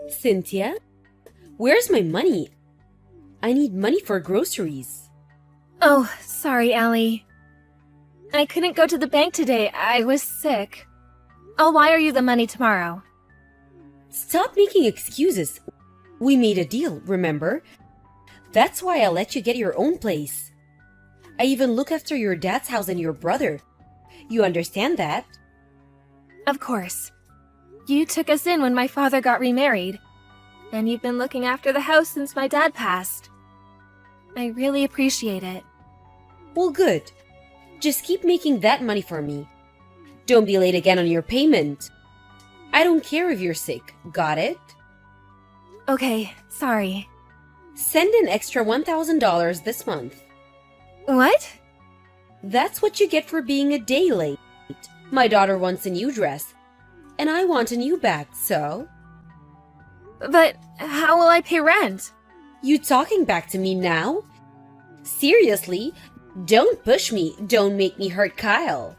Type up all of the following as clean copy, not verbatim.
Cynthia, where's my money? I need money for groceries. Oh, sorry, Allie. I couldn't go to the bank today. I was sick. I'll wire you the money tomorrow. Stop making excuses. We made a deal, remember? That's why I let you get your own place. I even look after your dad's house and your brother. You understand that? Of course. You took us in when my father got remarried, and you've been looking after the house since my dad passed. I really appreciate it. Well, good. Just keep making that money for me. Don't be late again on your payment. I don't care if you're sick, got it? Okay, sorry. Send an extra $1,000 this month. What? That's what you get for being a day late. My daughter wants a new dress, and I want a new bag, so… But how will I pay rent? You talking back to me now? Seriously, don't push me. Don't make me hurt Kyle.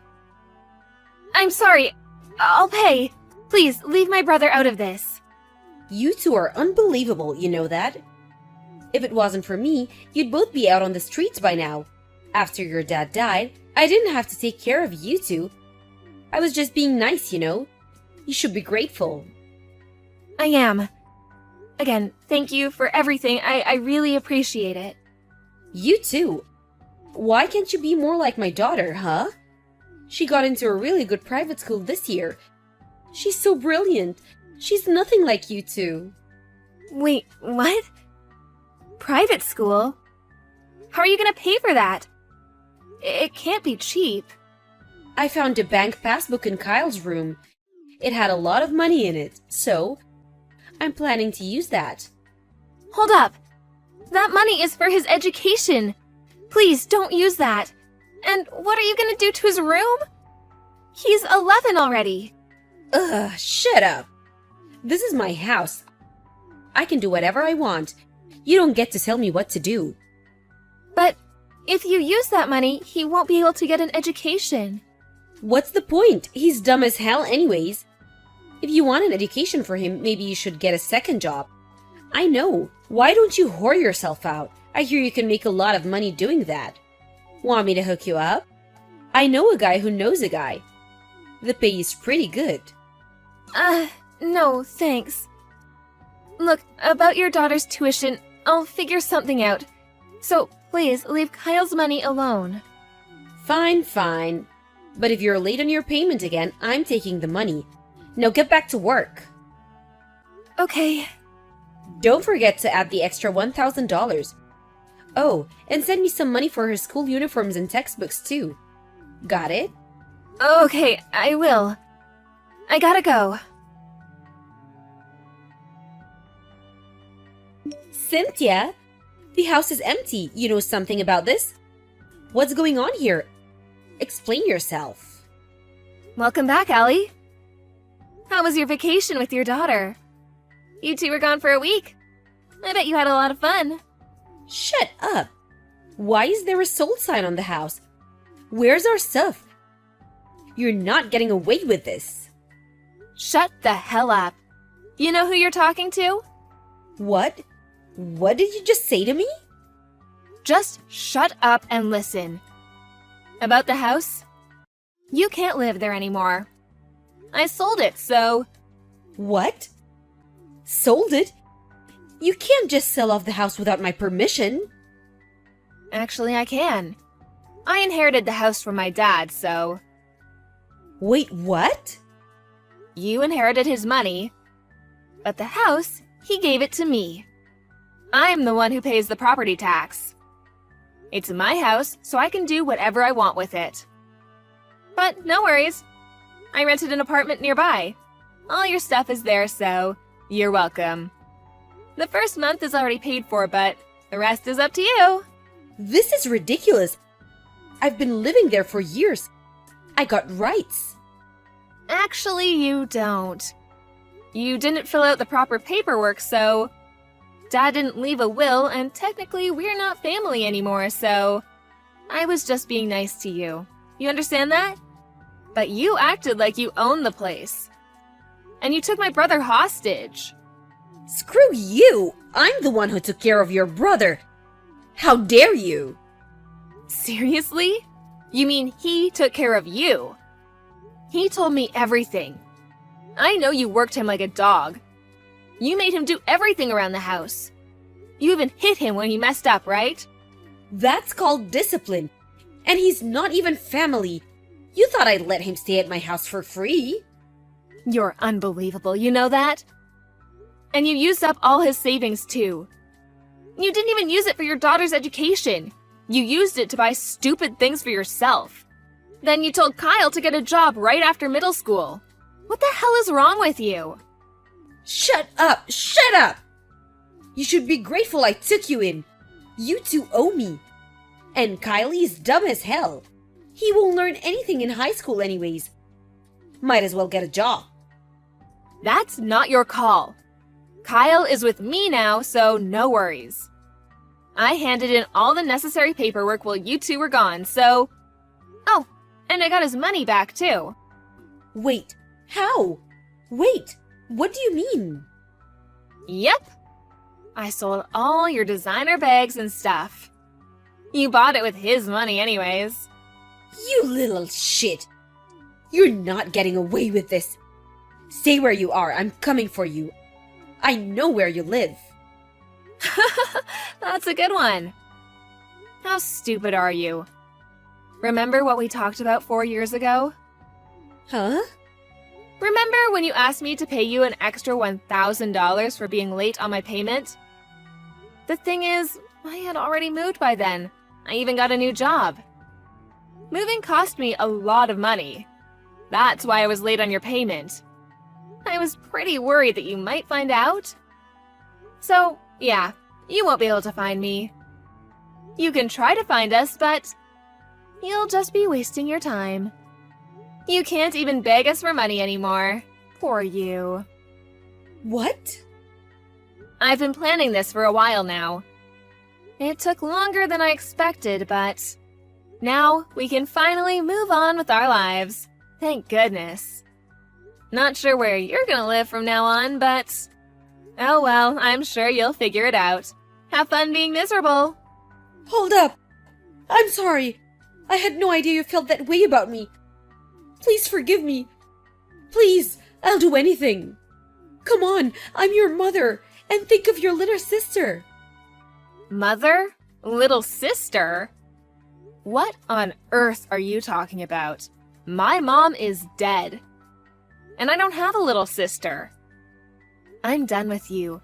I'm sorry. I'll pay. Please, leave my brother out of this. You two are unbelievable, you know that? If it wasn't for me, you'd both be out on the streets by now. After your dad died, I didn't have to take care of you two. I was just being nice, you know? You should be grateful. I am. Again, thank you for everything. I really appreciate it. You too. Why can't you be more like my daughter, huh? She got into a really good private school this year. She's so brilliant. She's nothing like you two. Wait, what? Private school? How are you gonna pay for that? It can't be cheap. I found a bank passbook in Kyle's room. It had a lot of money in it, so I'm planning to use that. Hold up. That money is for his education. Please don't use that. And what are you gonna do to his room? He's 11 already. Ugh, shut up. This is my house. I can do whatever I want. You don't get to tell me what to do. But if you use that money, he won't be able to get an education. What's the point? He's dumb as hell anyways. If you want an education for him, maybe you should get a second job. I know. Why don't you whore yourself out? I hear you can make a lot of money doing that. Want me to hook you up? I know a guy who knows a guy. The pay is pretty good. No, thanks. Look, about your daughter's tuition, I'll figure something out. So, please, leave Kyle's money alone. Fine, fine. But if you're late on your payment again, I'm taking the money. Now get back to work. Okay. Don't forget to add the extra $1,000. Oh, and send me some money for her school uniforms and textbooks too. Got it? Okay, I will. I gotta go. Cynthia, the house is empty. You know something about this? What's going on here? Explain yourself. Welcome back, Allie. How was your vacation with your daughter? You two were gone for a week. I bet you had a lot of fun. Shut up. Why is there a sold sign on the house? Where's our stuff? You're not getting away with this. Shut the hell up. You know who you're talking to? What? What did you just say to me? Just shut up and listen. About the house? You can't live there anymore. I sold it, so… What? Sold it? You can't just sell off the house without my permission. Actually, I can. I inherited the house from my dad, so… Wait, what? You inherited his money, but the house, he gave it to me. I'm the one who pays the property tax. It's my house, so I can do whatever I want with it. But no worries. I rented an apartment nearby. All your stuff is there, so you're welcome. The first month is already paid for, but the rest is up to you. This is ridiculous. I've been living there for years. I got rights. Actually, you don't. You didn't fill out the proper paperwork, so… Dad didn't leave a will, and technically we're not family anymore, so… I was just being nice to you. You understand that? But you acted like you owned the place. And you took my brother hostage. Screw you! I'm the one who took care of your brother. How dare you? Seriously? You mean he took care of you? He told me everything. I know you worked him like a dog. You made him do everything around the house. You even hit him when he messed up, right? That's called discipline. And he's not even family. You thought I'd let him stay at my house for free. You're unbelievable, you know that? And you used up all his savings too. You didn't even use it for your daughter's education. You used it to buy stupid things for yourself. Then you told Kyle to get a job right after middle school. What the hell is wrong with you? Shut up! Shut up! You should be grateful I took you in. You two owe me. And Kylie's dumb as hell. He won't learn anything in high school anyways. Might as well get a job. That's not your call. Kyle is with me now, so no worries. I handed in all the necessary paperwork while you two were gone, so... Oh, and I got his money back too. Wait, how? Wait, what do you mean? Yep. I sold all your designer bags and stuff. You bought it with his money anyways. You little shit. You're not getting away with this. Stay where you are, I'm coming for you. I know where you live. That's a good one. How stupid are you? Remember what we talked about 4 years ago? Huh? Remember when you asked me to pay you an extra $1,000 for being late on my payment? The thing is, I had already moved by then. I even got a new job. Moving cost me a lot of money. That's why I was late on your payment. I was pretty worried that you might find out. So, yeah, you won't be able to find me. You can try to find us, but you'll just be wasting your time. You can't even beg us for money anymore. Poor you. What? I've been planning this for a while now. It took longer than I expected, but now we can finally move on with our lives. Thank goodness. Not sure where you're gonna live from now on, but oh well, I'm sure you'll figure it out. Have fun being miserable. Hold up. I'm sorry. I had no idea you felt that way about me. Please forgive me. Please, I'll do anything. Come on, I'm your mother, and think of your little sister. Mother? Little sister? What on earth are you talking about? My mom is dead. And I don't have a little sister. I'm done with you.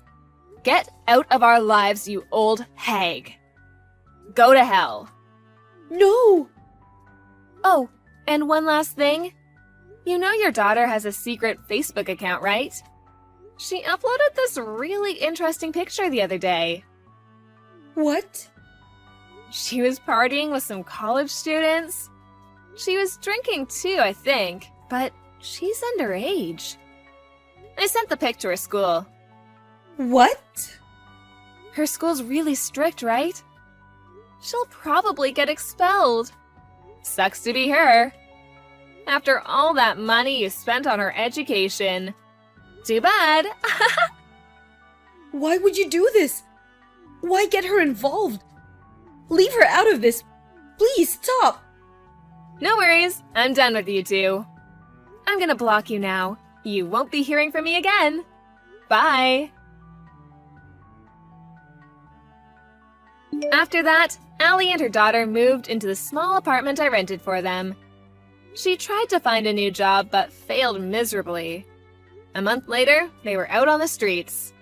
Get out of our lives, you old hag. Go to hell. No! Oh, and one last thing. You know your daughter has a secret Facebook account, right? She uploaded this really interesting picture the other day. What? She was partying with some college students. She was drinking too, I think, but she's underage. I sent the pic to her school. What? Her school's really strict, right? She'll probably get expelled. Sucks to be her. After all that money you spent on her education. Too bad. Why would you do this? Why get her involved? Leave her out of this. Please stop. No worries, I'm done with you two. I'm gonna block you now. You won't be hearing from me again. Bye. After that, Allie and her daughter moved into the small apartment I rented for them. She tried to find a new job, but failed miserably. A month later, they were out on the streets.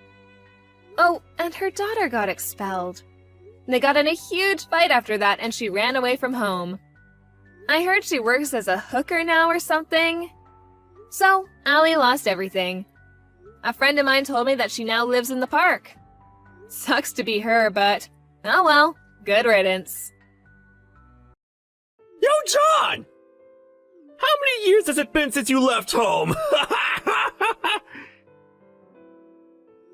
Oh, and her daughter got expelled. They got in a huge fight after that, and she ran away from home. I heard she works as a hooker now or something. So, Allie lost everything. A friend of mine told me that she now lives in the park. Sucks to be her, but oh well, good riddance. Yo, John! How many years has it been since you left home?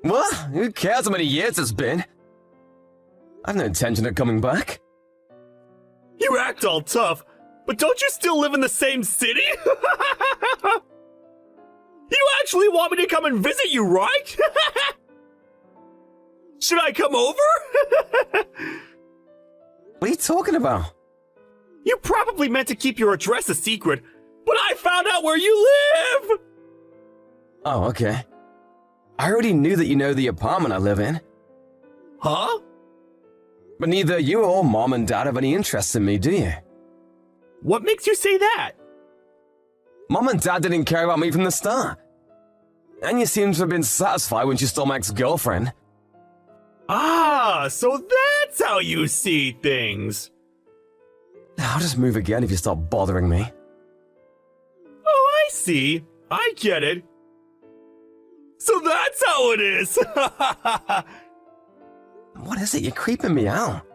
Well, who cares how many years it's been? I've no intention of coming back. You act all tough, but don't you still live in the same city? You actually want me to come and visit you, right? Should I come over? What are you talking about? You probably meant to keep your address a secret, but I found out where you live! Oh, okay. I already knew that you know the apartment I live in. Huh? But neither you or Mom and Dad have any interest in me, do you? What makes you say that? Mom and Dad didn't care about me from the start. And you seem to have been satisfied when she stole my ex-girlfriend. Ah, so that's how you see things. I'll just move again if you stop bothering me. Oh, I see. I get it. So that's how it is. What is it? You're creeping me out.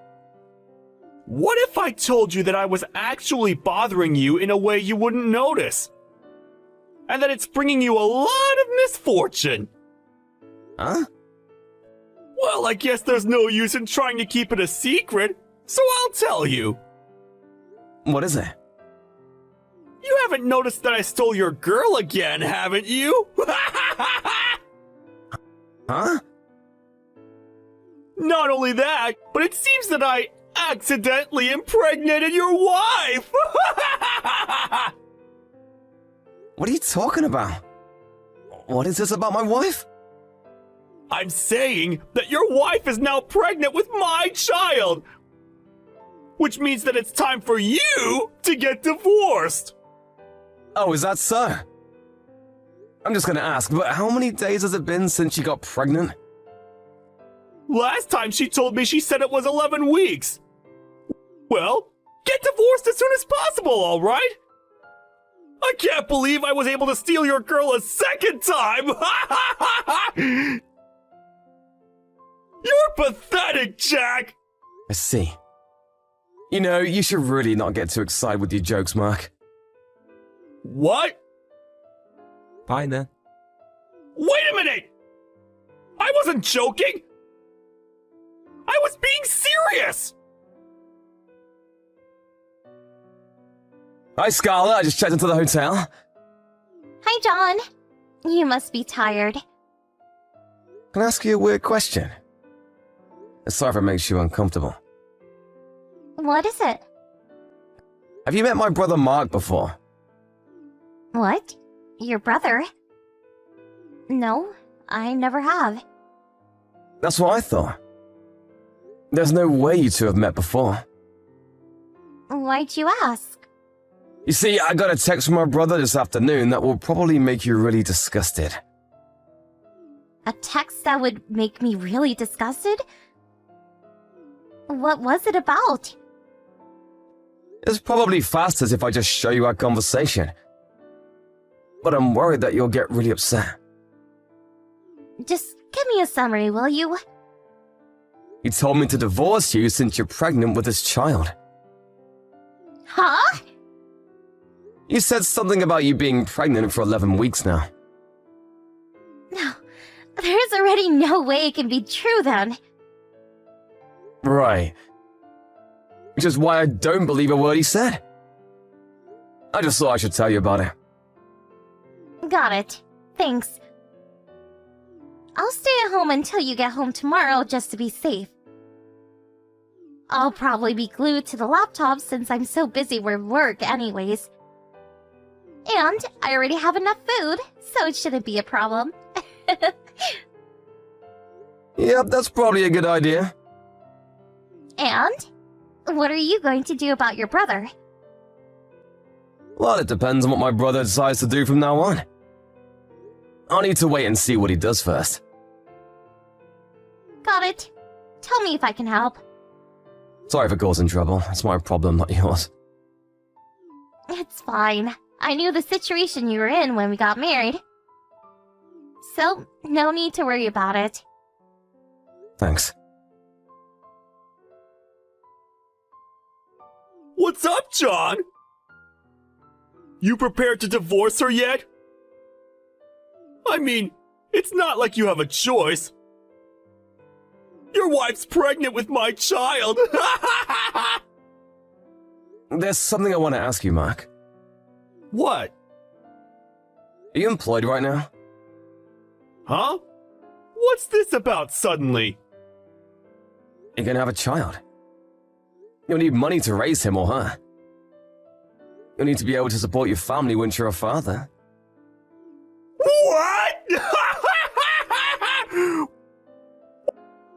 What if I told you that I was actually bothering you in a way you wouldn't notice? And that it's bringing you a lot of misfortune? Huh? Well, I guess there's no use in trying to keep it a secret, so I'll tell you. What is it? You haven't noticed that I stole your girl again, haven't you? Huh? Not only that, but it seems that I accidentally impregnated your wife! What are you talking about? What is this about my wife? I'm saying that your wife is now pregnant with my child! Which means that it's time for you to get divorced! Oh, is that so? I'm just gonna ask, but how many days has it been since she got pregnant? Last time she told me she said it was 11 weeks. Well, get divorced as soon as possible, alright? I can't believe I was able to steal your girl a second time! You're pathetic, Jack! I see. You know, you should really not get too excited with your jokes, Mark. What? Fine then. Wait a minute! I wasn't joking! I was being serious! Hi, Scarlett. I just checked into the hotel. Hi, John. You must be tired. Can I ask you a weird question? Sorry if it makes you uncomfortable. What is it? Have you met my brother Mark before? What? Your brother? No, I never have. That's what I thought. There's no way you two have met before. Why'd you ask? You see, I got a text from my brother this afternoon that will probably make you really disgusted. A text that would make me really disgusted? What was it about? It's probably fastest if I just show you our conversation. But I'm worried that you'll get really upset. Just give me a summary, will you? He told me to divorce you since you're pregnant with his child. Huh? You said something about you being pregnant for 11 weeks now. No, there's already no way it can be true then. Right. Which is why I don't believe a word he said. I just thought I should tell you about it. Got it. Thanks. I'll stay at home until you get home tomorrow just to be safe. I'll probably be glued to the laptop since I'm so busy with work anyways. And I already have enough food, so it shouldn't be a problem. Yep, that's probably a good idea. And? What are you going to do about your brother? Well, it depends on what my brother decides to do from now on. I'll need to wait and see what he does first. Got it. Tell me if I can help. Sorry for causing trouble. It's my problem, not yours. It's fine. I knew the situation you were in when we got married. So, no need to worry about it. Thanks. What's up, John? You prepared to divorce her yet? I mean, it's not like you have a choice. Your wife's pregnant with my child. There's something I want to ask you, Mark. What? Are you employed right now? Huh? What's this about suddenly? you're gonna have a child. You'll need money to raise him or her. You'll need to be able to support your family once you're a father. What?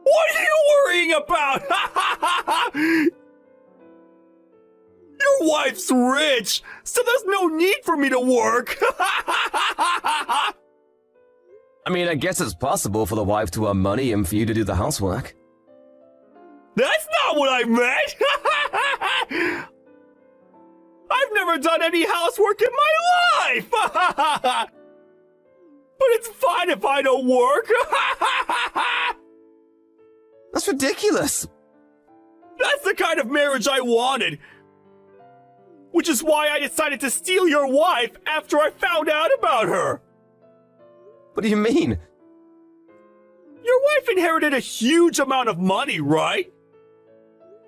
What are you worrying about? Your wife's rich, so there's no need for me to work. I mean, I guess it's possible for the wife to earn money and for you to do the housework. That's not what I meant. I've never done any housework in my life. But it's fine if I don't work. That's ridiculous. That's the kind of marriage I wanted. Which is why I decided to steal your wife after I found out about her. What do you mean? Your wife inherited a huge amount of money, right?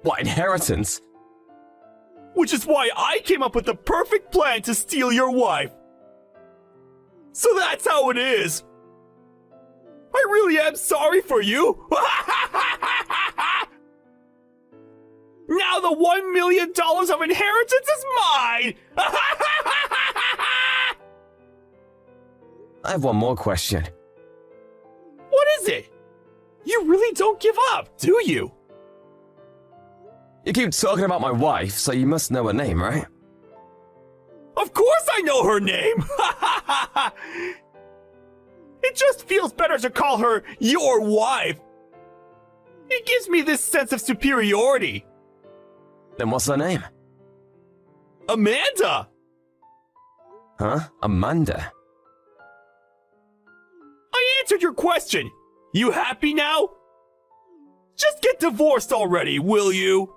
What, inheritance? Which is why I came up with the perfect plan to steal your wife. So that's how it is. I really am sorry for you. Now the $1 million of inheritance is mine. I have one more question. What is it? You really don't give up, do you? You keep talking about my wife, so you must know her name, right? Of course I know her name! It just feels better to call her your wife. It gives me this sense of superiority. Then what's her name? Amanda! Huh? Amanda? I answered your question. You happy now? Just get divorced already, will you?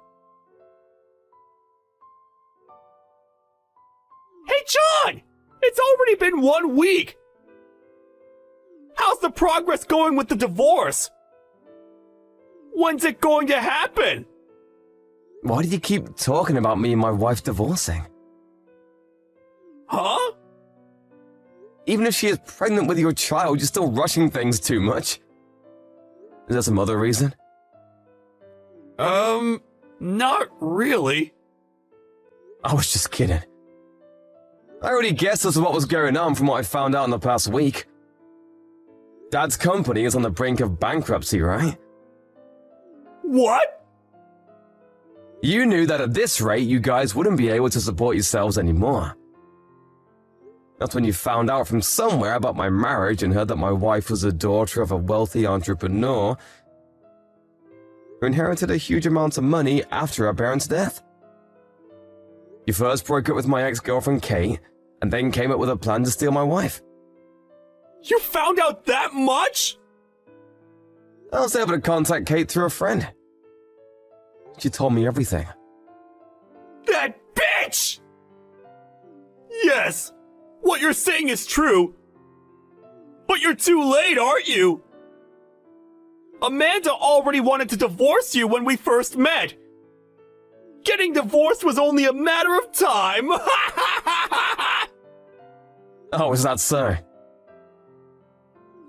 Hey, John! It's already been 1 week! How's the progress going with the divorce? When's it going to happen? Why do you keep talking about me and my wife divorcing? Huh? Even if she is pregnant with your child, you're still rushing things too much. Is there some other reason? Not really. I was just kidding. I already guessed as to what was going on from what I found out in the past week. Dad's company is on the brink of bankruptcy, right? What? You knew that at this rate, you guys wouldn't be able to support yourselves anymore. That's when you found out from somewhere about my marriage and heard that my wife was the daughter of a wealthy entrepreneur who inherited a huge amount of money after her parents' death. You first broke up with my ex-girlfriend Kate, and then came up with a plan to steal my wife. You found out that much? I was able to contact Kate through a friend. She told me everything. That bitch! Yes, what you're saying is true. But you're too late, aren't you? Amanda already wanted to divorce you when we first met. Getting divorced was only a matter of time. Oh, is that so?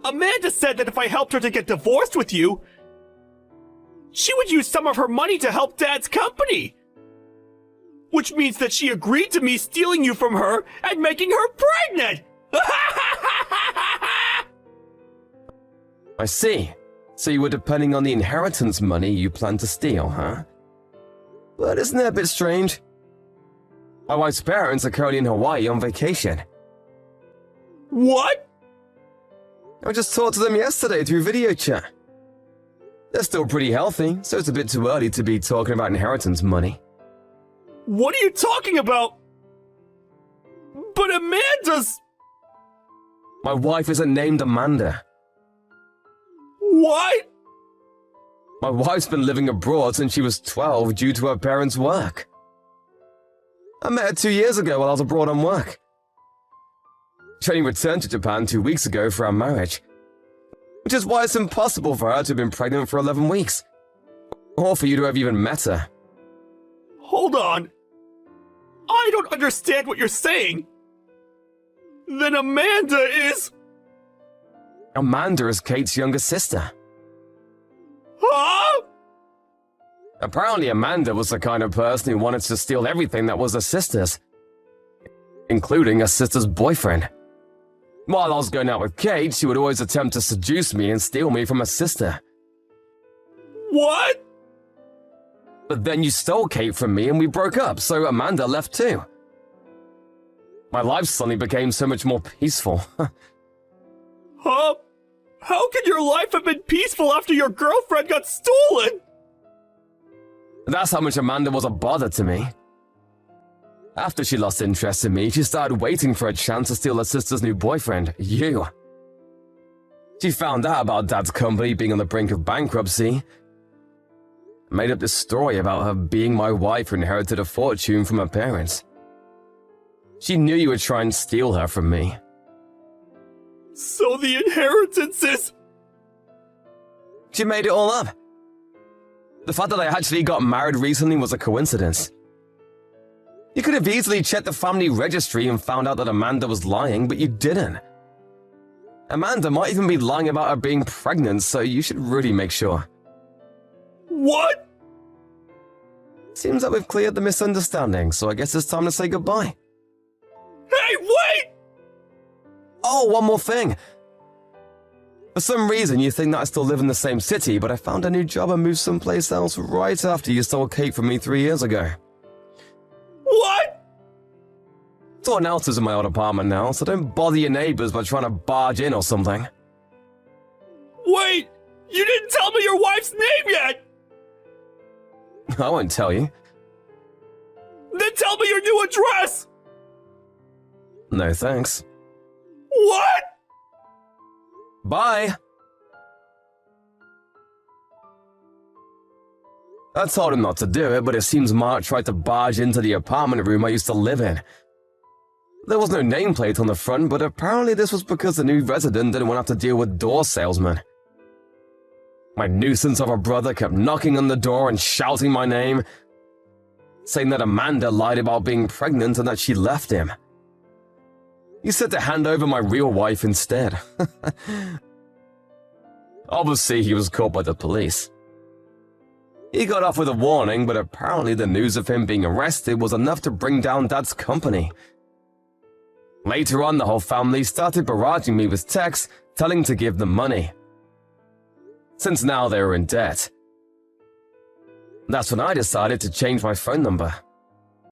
Amanda said that if I helped her to get divorced with you, she would use some of her money to help Dad's company. Which means that she agreed to me stealing you from her and making her pregnant. I see. So you were depending on the inheritance money you planned to steal, huh? But isn't that a bit strange? My wife's parents are currently in Hawaii on vacation. What? I just talked to them yesterday through video chat. They're still pretty healthy, so it's a bit too early to be talking about inheritance money. What are you talking about? But Amanda's... My wife isn't named Amanda. What? My wife's been living abroad since she was 12 due to her parents' work. I met her 2 years ago while I was abroad on work. She only returned to Japan 2 weeks ago for our marriage, which is why it's impossible for her to have been pregnant for 11 weeks, or for you to have even met her. Hold on. I don't understand what you're saying. Then Amanda is... Amanda is Kate's younger sister. Huh? Apparently Amanda was the kind of person who wanted to steal everything that was her sister's, including her sister's boyfriend. While I was going out with Kate, she would always attempt to seduce me and steal me from her sister. What? But then you stole Kate from me and we broke up, so Amanda left too. My life suddenly became so much more peaceful. Huh? How could your life have been peaceful after your girlfriend got stolen? That's how much Amanda was a bother to me. After she lost interest in me, she started waiting for a chance to steal her sister's new boyfriend, you. She found out about Dad's company being on the brink of bankruptcy, made up this story about her being my wife who inherited a fortune from her parents. She knew you would try and steal her from me. So the inheritance is... She made it all up. The fact that I actually got married recently was a coincidence. You could have easily checked the family registry and found out that Amanda was lying, but you didn't. Amanda might even be lying about her being pregnant, so you should really make sure. What? Seems like we've cleared the misunderstanding, so I guess it's time to say goodbye. Hey, wait! Oh, one more thing. For some reason, you think that I still live in the same city, but I found a new job and moved someplace else right after you stole Kate from me 3 years ago. What? Someone else is in my old apartment now, so don't bother your neighbors by trying to barge in or something. Wait! You didn't tell me your wife's name yet! I won't tell you. Then tell me your new address! No thanks. What? Bye! I told him not to do it, but it seems Mark tried to barge into the apartment room I used to live in. There was no nameplate on the front, but apparently this was because the new resident didn't want to have to deal with door salesmen. My nuisance of a brother kept knocking on the door and shouting my name, saying that Amanda lied about being pregnant and that she left him. He said to hand over my real wife instead. Obviously, he was caught by the police. He got off with a warning, but apparently the news of him being arrested was enough to bring down Dad's company. Later on, the whole family started barraging me with texts telling to give them money, since now they were in debt. That's when I decided to change my phone number.